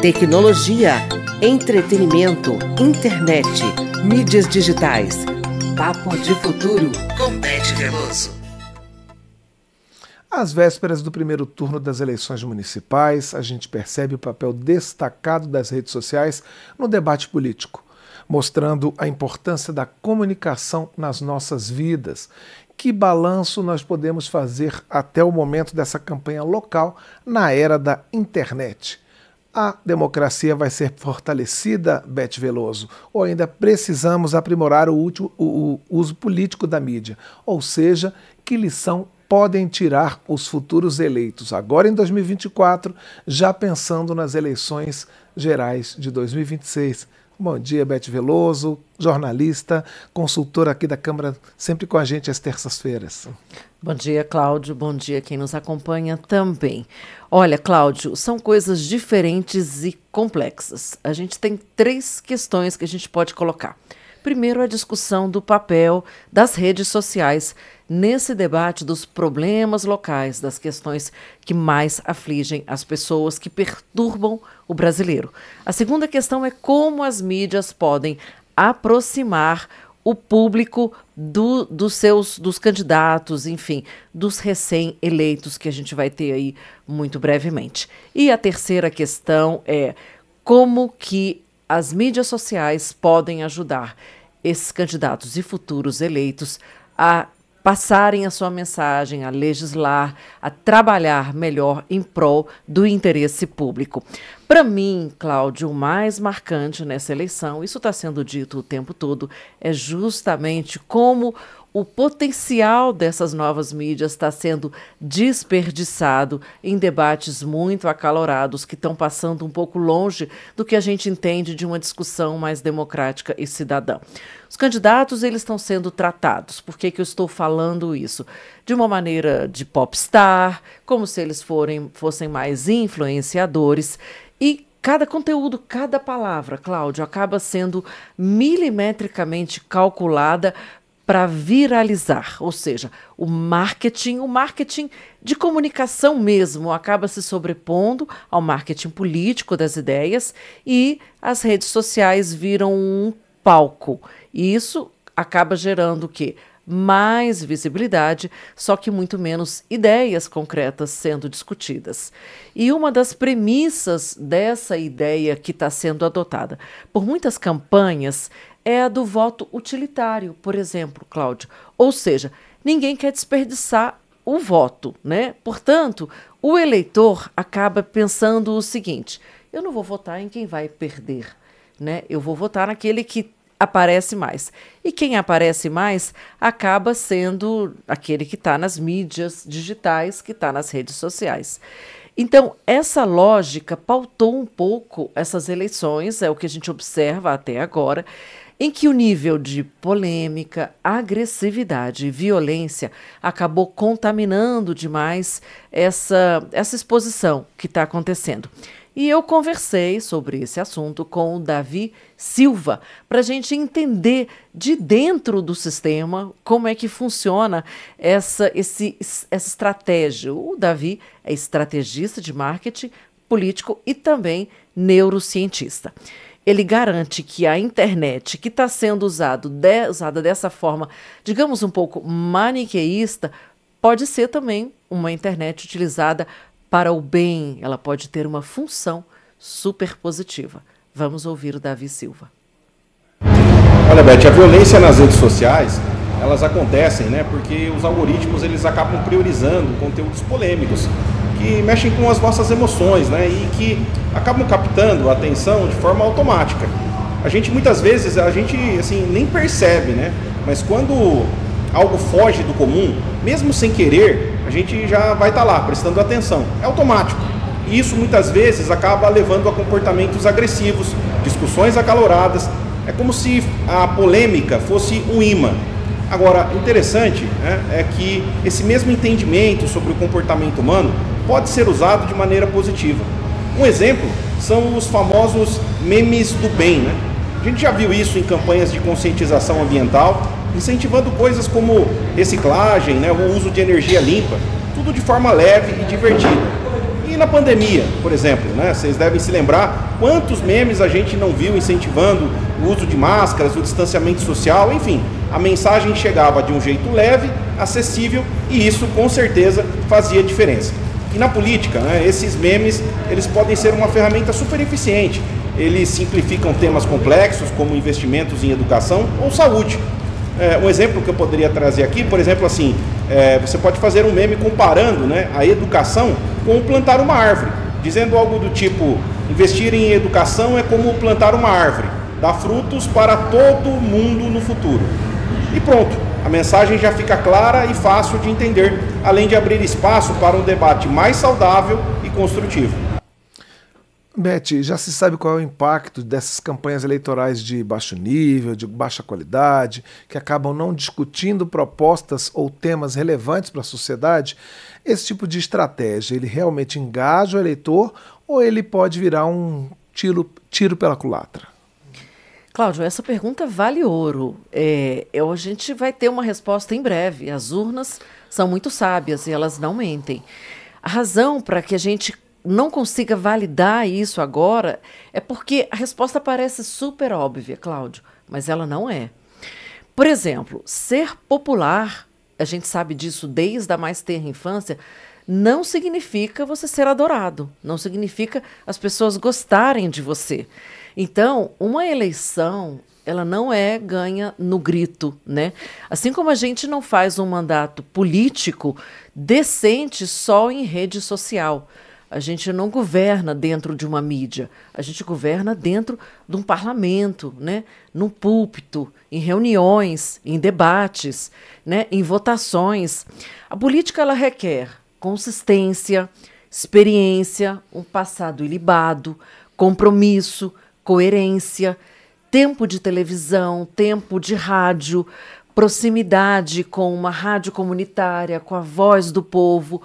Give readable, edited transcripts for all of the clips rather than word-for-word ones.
Tecnologia, entretenimento, internet, mídias digitais. Papo de Futuro com Beth Veloso. Às vésperas do primeiro turno das eleições municipais, a gente percebe o papel destacado das redes sociais no debate político, mostrando a importância da comunicação nas nossas vidas. Que balanço nós podemos fazer até o momento dessa campanha local na era da internet? A democracia vai ser fortalecida, Beth Veloso, ou ainda precisamos aprimorar o uso político da mídia? Ou seja, que lição podem tirar os futuros eleitos, agora em 2024, já pensando nas eleições gerais de 2026? Bom dia, Beth Veloso, jornalista, consultora aqui da Câmara, sempre com a gente às terças-feiras. Bom dia, Cláudio. Bom dia quem nos acompanha também. Olha, Cláudio, são coisas diferentes e complexas. A gente tem 3 questões que a gente pode colocar. Primeiro, a discussão do papel das redes sociais nesse debate dos problemas locais, das questões que mais afligem as pessoas, que perturbam o brasileiro. A segunda questão é como as mídias podem aproximar o público dos candidatos, enfim, dos recém-eleitos que a gente vai ter aí muito brevemente. E a terceira questão é como que as mídias sociais podem ajudar esses candidatos e futuros eleitos a passarem a sua mensagem, a legislar, a trabalhar melhor em prol do interesse público. Para mim, Cláudio, o mais marcante nessa eleição, isso está sendo dito o tempo todo, é justamente como o potencial dessas novas mídias está sendo desperdiçado em debates muito acalorados que estão passando um pouco longe do que a gente entende de uma discussão mais democrática e cidadã. Os candidatos, eles estão sendo tratados. Por que eu estou falando isso? De uma maneira de popstar, como se eles fossem mais influenciadores. E cada conteúdo, cada palavra, Cláudio, acaba sendo milimetricamente calculada para viralizar, ou seja, o marketing de comunicação mesmo acaba se sobrepondo ao marketing político das ideias e as redes sociais viram um palco. E isso acaba gerando o quê? Mais visibilidade, só que muito menos ideias concretas sendo discutidas. E uma das premissas dessa ideia que está sendo adotada por muitas campanhas é a do voto utilitário, por exemplo, Cláudio. Ou seja, ninguém quer desperdiçar o voto, né? Portanto, o eleitor acaba pensando o seguinte: eu não vou votar em quem vai perder, né? Eu vou votar naquele que aparece mais. E quem aparece mais acaba sendo aquele que está nas mídias digitais, que está nas redes sociais. Então, essa lógica pautou um pouco essas eleições, é o que a gente observa até agora, em que o nível de polêmica, agressividade e violência acabou contaminando demais essa exposição que está acontecendo. E eu conversei sobre esse assunto com o Davi Silva, para a gente entender de dentro do sistema como é que funciona essa estratégia. O Davi é estrategista de marketing político e também neurocientista. Ele garante que a internet, que está sendo usada dessa forma, digamos, um pouco maniqueísta, pode ser também uma internet utilizada para o bem. Ela pode ter uma função super positiva. Vamos ouvir o Davi Silva. Olha, Beth, a violência nas redes sociais, elas acontecem, né? Porque os algoritmos, eles acabam priorizando conteúdos polêmicos, que mexem com as nossas emoções, né? E que acabam captando a atenção de forma automática. Muitas vezes, assim, nem percebe, né? Mas quando algo foge do comum, mesmo sem querer, a gente já vai estar lá, prestando atenção. É automático. E isso, muitas vezes, acaba levando a comportamentos agressivos, discussões acaloradas. É como se a polêmica fosse um imã. Agora, interessante, né, é que esse mesmo entendimento sobre o comportamento humano pode ser usado de maneira positiva. Um exemplo são os famosos memes do bem, né? A gente já viu isso em campanhas de conscientização ambiental, incentivando coisas como reciclagem, né, o uso de energia limpa, tudo de forma leve e divertida. E E na pandemia, por exemplo, né? Vocês devem se lembrar quantos memes a gente não viu incentivando o uso de máscaras, o distanciamento social, enfim. A mensagem chegava de um jeito leve, acessível, e isso com certeza fazia diferença. E na política, né, esses memes, eles podem ser uma ferramenta super eficiente. Eles simplificam temas complexos, como investimentos em educação ou saúde. Um exemplo que eu poderia trazer aqui, por exemplo, assim, você pode fazer um meme comparando, né, a educação com plantar uma árvore, dizendo algo do tipo: investir em educação é como plantar uma árvore, dá frutos para todo mundo no futuro. E pronto, a mensagem já fica clara e fácil de entender, além de abrir espaço para um debate mais saudável e construtivo. Beth, já se sabe qual é o impacto dessas campanhas eleitorais de baixo nível, de baixa qualidade, que acabam não discutindo propostas ou temas relevantes para a sociedade? Esse tipo de estratégia, ele realmente engaja o eleitor ou ele pode virar um tiro pela culatra? Cláudio, essa pergunta vale ouro. A gente vai ter uma resposta em breve. As urnas são muito sábias e elas não mentem. A razão para que a gente não consiga validar isso agora é porque a resposta parece super óbvia, Cláudio, mas ela não é. Por exemplo, ser popular, a gente sabe disso desde a mais tenra infância, não significa você ser adorado, não significa as pessoas gostarem de você. Então, uma eleição, ela não é ganha no grito, né? Assim como a gente não faz um mandato político decente só em rede social. A gente não governa dentro de uma mídia, a gente governa dentro de um parlamento, né? Num púlpito, em reuniões, em debates, né? Em votações. A política, ela requer consistência, experiência, um passado ilibado, compromisso, coerência, tempo de televisão, tempo de rádio, proximidade com uma rádio comunitária, com a voz do povo,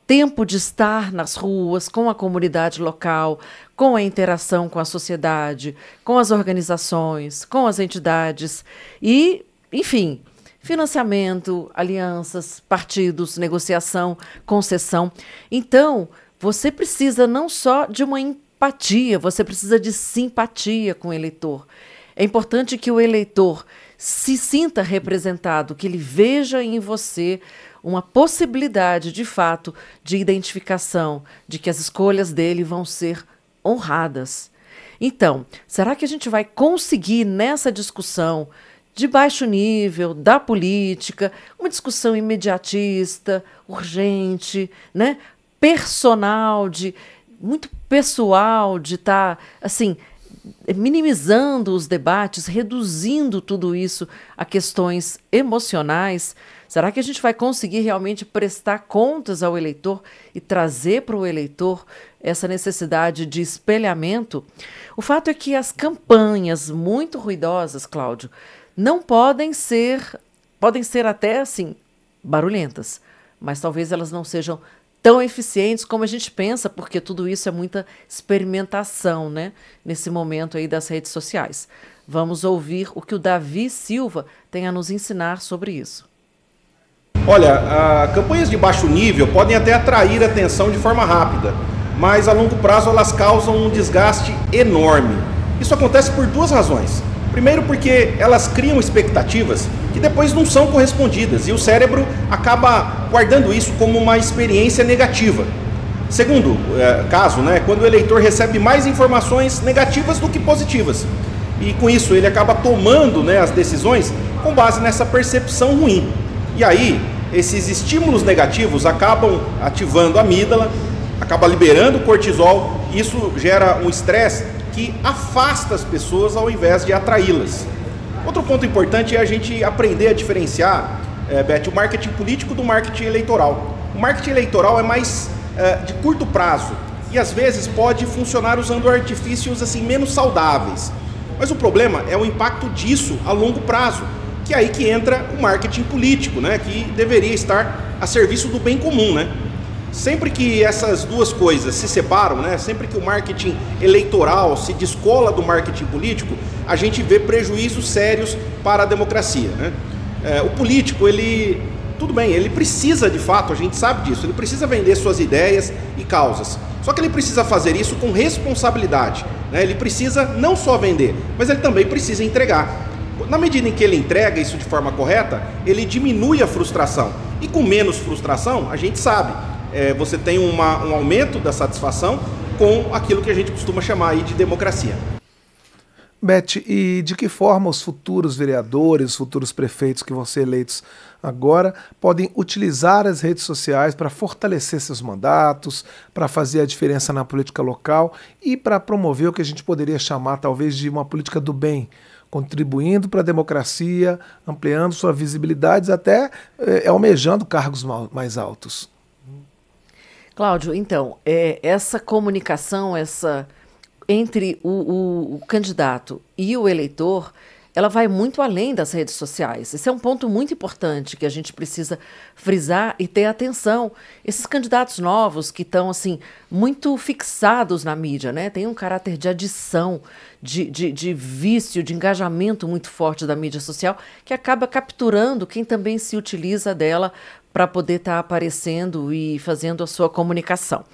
tempo de estar nas ruas, com a comunidade local, com a interação com a sociedade, com as organizações, com as entidades e, enfim, financiamento, alianças, partidos, negociação, concessão. Então, você precisa não só de uma empatia, você precisa de simpatia com o eleitor. É importante que o eleitor se sinta representado, que ele veja em você uma possibilidade, de fato, de identificação, de que as escolhas dele vão ser honradas. Então, será que a gente vai conseguir, nessa discussão de baixo nível, da política, uma discussão imediatista, urgente, né? Personal, muito pessoal, de estar, assim, minimizando os debates, reduzindo tudo isso a questões emocionais? Será que a gente vai conseguir realmente prestar contas ao eleitor e trazer para o eleitor essa necessidade de espelhamento? O fato é que as campanhas muito ruidosas, Cláudio, não podem ser até assim barulhentas, mas talvez elas não sejam tão eficientes como a gente pensa, porque tudo isso é muita experimentação, né, nesse momento aí das redes sociais. Vamos ouvir o que o Davi Silva tem a nos ensinar sobre isso. Olha, campanhas de baixo nível podem até atrair atenção de forma rápida, mas a longo prazo elas causam um desgaste enorme. Isso acontece por duas razões. Primeiro, porque elas criam expectativas que depois não são correspondidas e o cérebro acaba guardando isso como uma experiência negativa. Segundo caso, né, quando o eleitor recebe mais informações negativas do que positivas. E com isso ele acaba tomando, né, as decisões com base nessa percepção ruim. E aí, esses estímulos negativos acabam ativando a amígdala, acaba liberando o cortisol, e isso gera um estresse que afasta as pessoas ao invés de atraí-las. Outro ponto importante é a gente aprender a diferenciar, Beth, o marketing político do marketing eleitoral. O marketing eleitoral é mais de curto prazo e às vezes pode funcionar usando artifícios assim menos saudáveis. Mas o problema é o impacto disso a longo prazo, que é aí que entra o marketing político, né, que deveria estar a serviço do bem comum, né? Sempre que essas duas coisas se separam, né, sempre que o marketing eleitoral se descola do marketing político, a gente vê prejuízos sérios para a democracia, né? O político, tudo bem, ele precisa de fato, a gente sabe disso, ele precisa vender suas ideias e causas. Só que ele precisa fazer isso com responsabilidade, né? Ele precisa não só vender, mas ele também precisa entregar. Na medida em que ele entrega isso de forma correta, ele diminui a frustração. E com menos frustração, a gente sabe, você tem um aumento da satisfação com aquilo que a gente costuma chamar aí de democracia. Beth, e de que forma os futuros vereadores, os futuros prefeitos que vão ser eleitos agora, podem utilizar as redes sociais para fortalecer seus mandatos, para fazer a diferença na política local e para promover o que a gente poderia chamar talvez de uma política do bem, contribuindo para a democracia, ampliando suas visibilidades, até almejando cargos mais altos? Cláudio, então, essa comunicação, entre o candidato e o eleitor, ela vai muito além das redes sociais. Esse é um ponto muito importante que a gente precisa frisar e ter atenção. Esses candidatos novos que estão assim muito fixados na mídia, né? Tem um caráter de adição, de vício, de engajamento muito forte da mídia social, que acaba capturando quem também se utiliza dela para poder estar aparecendo e fazendo a sua comunicação.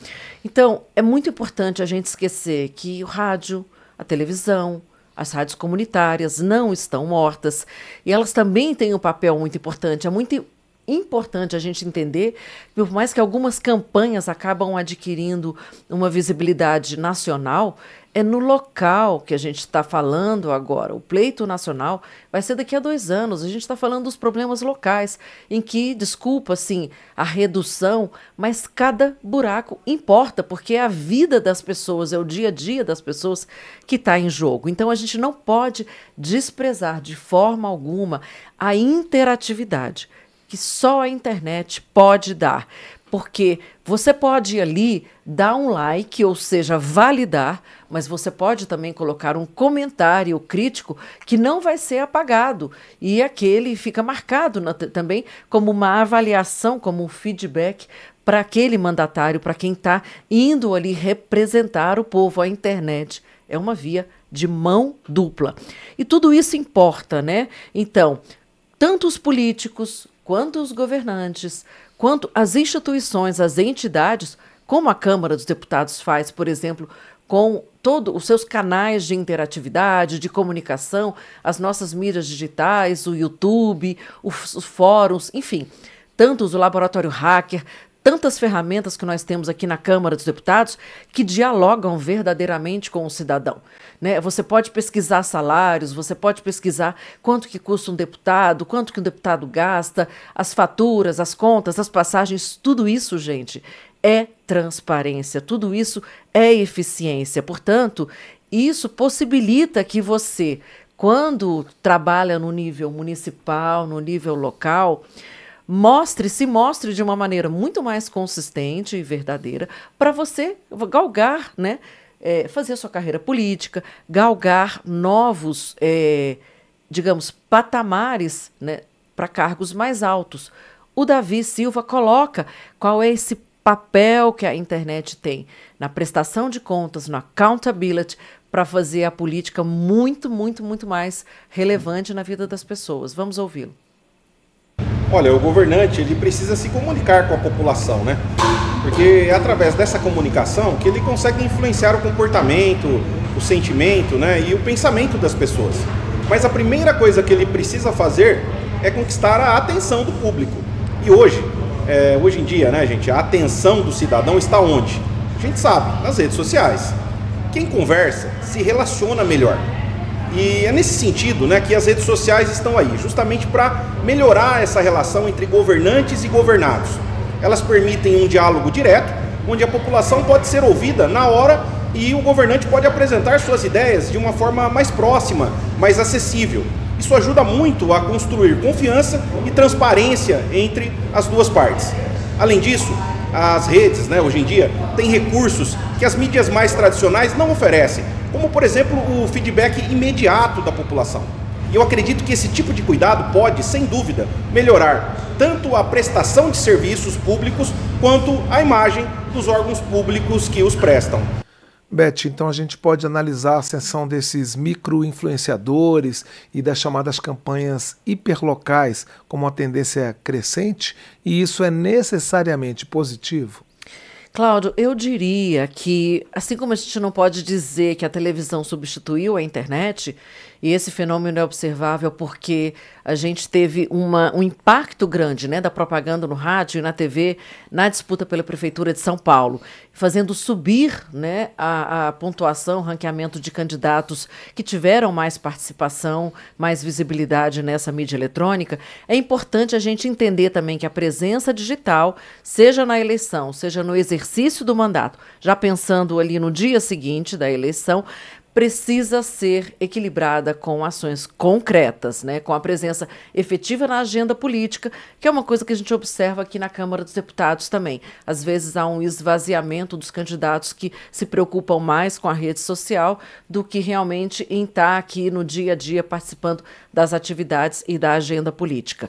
Então, é muito importante a gente esquecer que o rádio, a televisão, as rádios comunitárias não estão mortas e elas também têm um papel muito importante. É muito importante a gente entender que, por mais que algumas campanhas acabam adquirindo uma visibilidade nacional, é no local que a gente está falando agora. O pleito nacional vai ser daqui a 2 anos. A gente está falando dos problemas locais, em que, desculpa, assim, a redução, mas cada buraco importa, porque é a vida das pessoas, é o dia a dia das pessoas que está em jogo. Então, a gente não pode desprezar de forma alguma a interatividade que só a internet pode dar. Porque você pode ir ali, dar um like, ou seja, validar, mas você pode também colocar um comentário crítico que não vai ser apagado. E aquele fica marcado também como uma avaliação, como um feedback para aquele mandatário, para quem está indo ali representar o povo. A internet é uma via de mão dupla. E tudo isso importa, né? Então, tanto os políticos, quanto os governantes, quanto as instituições, as entidades, como a Câmara dos Deputados faz, por exemplo, com todos os seus canais de interatividade, de comunicação, as nossas mídias digitais, o YouTube, os fóruns, enfim, tantos o Laboratório Hacker, tantas ferramentas que nós temos aqui na Câmara dos Deputados que dialogam verdadeiramente com o cidadão, né? Você pode pesquisar salários, você pode pesquisar quanto que custa um deputado, quanto que um deputado gasta, as faturas, as contas, as passagens, tudo isso, gente, é transparência, tudo isso é eficiência. Portanto, isso possibilita que você, quando trabalha no nível municipal, no nível local, se mostre de uma maneira muito mais consistente e verdadeira para você galgar, né, fazer a sua carreira política, galgar novos, digamos, patamares, né, para cargos mais altos. O Davi Silva coloca qual é esse papel que a internet tem na prestação de contas, no accountability, para fazer a política muito, muito, muito mais relevante na vida das pessoas. Vamos ouvi-lo. Olha, o governante, ele precisa se comunicar com a população, né? Porque é através dessa comunicação que ele consegue influenciar o comportamento, o sentimento, né, e o pensamento das pessoas. Mas a primeira coisa que ele precisa fazer é conquistar a atenção do público. E hoje em dia, né, gente, a atenção do cidadão está onde? A gente sabe, nas redes sociais. Quem conversa se relaciona melhor. E é nesse sentido, né, que as redes sociais estão aí, justamente para melhorar essa relação entre governantes e governados. Elas permitem um diálogo direto, onde a população pode ser ouvida na hora e o governante pode apresentar suas ideias de uma forma mais próxima, mais acessível. Isso ajuda muito a construir confiança e transparência entre as duas partes. Além disso, as redes, né, hoje em dia, têm recursos que as mídias mais tradicionais não oferecem, como, por exemplo, o feedback imediato da população. E eu acredito que esse tipo de cuidado pode, sem dúvida, melhorar tanto a prestação de serviços públicos quanto a imagem dos órgãos públicos que os prestam. Beth, então a gente pode analisar a ascensão desses micro-influenciadores e das chamadas campanhas hiperlocais como uma tendência crescente, e isso é necessariamente positivo? Cláudio, eu diria que, assim como a gente não pode dizer que a televisão substituiu a internet, e esse fenômeno é observável porque a gente teve um impacto grande, né, da propaganda no rádio e na TV na disputa pela Prefeitura de São Paulo, fazendo subir, né, a pontuação, o ranqueamento de candidatos que tiveram mais participação, mais visibilidade nessa mídia eletrônica. É importante a gente entender também que a presença digital, seja na eleição, seja no exercício do mandato, já pensando ali no dia seguinte da eleição, precisa ser equilibrada com ações concretas, né, com a presença efetiva na agenda política, que é uma coisa que a gente observa aqui na Câmara dos Deputados também. Às vezes há um esvaziamento dos candidatos que se preocupam mais com a rede social do que realmente em estar aqui no dia a dia participando das atividades e da agenda política.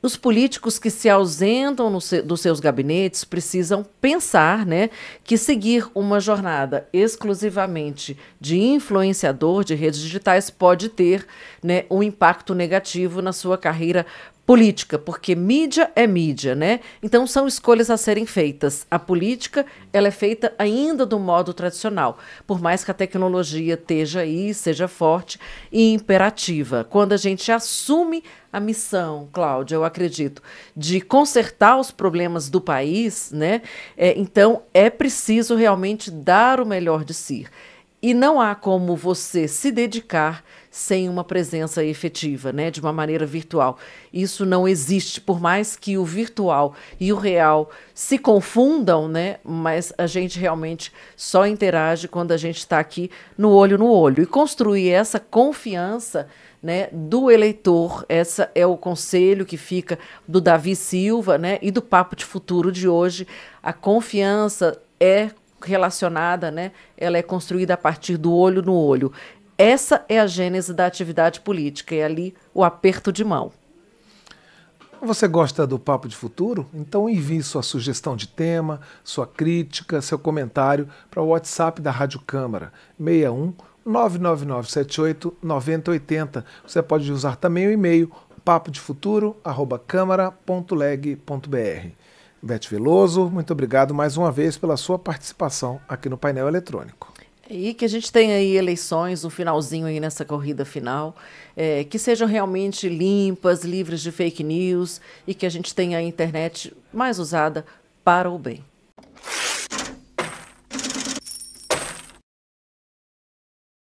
Os políticos que se ausentam dos seus gabinetes precisam pensar, né, que seguir uma jornada exclusivamente de influenciador de redes digitais pode ter, né, um impacto negativo na sua carreira política, porque mídia é mídia, né? Então são escolhas a serem feitas. A política, ela é feita ainda do modo tradicional, por mais que a tecnologia esteja aí, seja forte e imperativa. Quando a gente assume a missão, Cláudia, eu acredito, de consertar os problemas do país, né? Então é preciso realmente dar o melhor de si. E não há como você se dedicar sem uma presença efetiva, né, de uma maneira virtual. Isso não existe, por mais que o virtual e o real se confundam, né, mas a gente realmente só interage quando a gente está aqui no olho. E construir essa confiança, né, do eleitor, esse é o conselho que fica do Davi Silva, né, e do Papo de Futuro de hoje. A confiança é relacionada, né, ela é construída a partir do olho no olho. Essa é a gênese da atividade política, é ali o aperto de mão. Você gosta do Papo de Futuro? Então envie sua sugestão de tema, sua crítica, seu comentário para o WhatsApp da Rádio Câmara, 61 99978 9080. Você pode usar também o e-mail papodefuturo@câmara.leg.br. Beth Veloso, muito obrigado mais uma vez pela sua participação aqui no painel eletrônico. E que a gente tenha aí eleições, um finalzinho aí nessa corrida final, que sejam realmente limpas, livres de fake news e que a gente tenha a internet mais usada para o bem.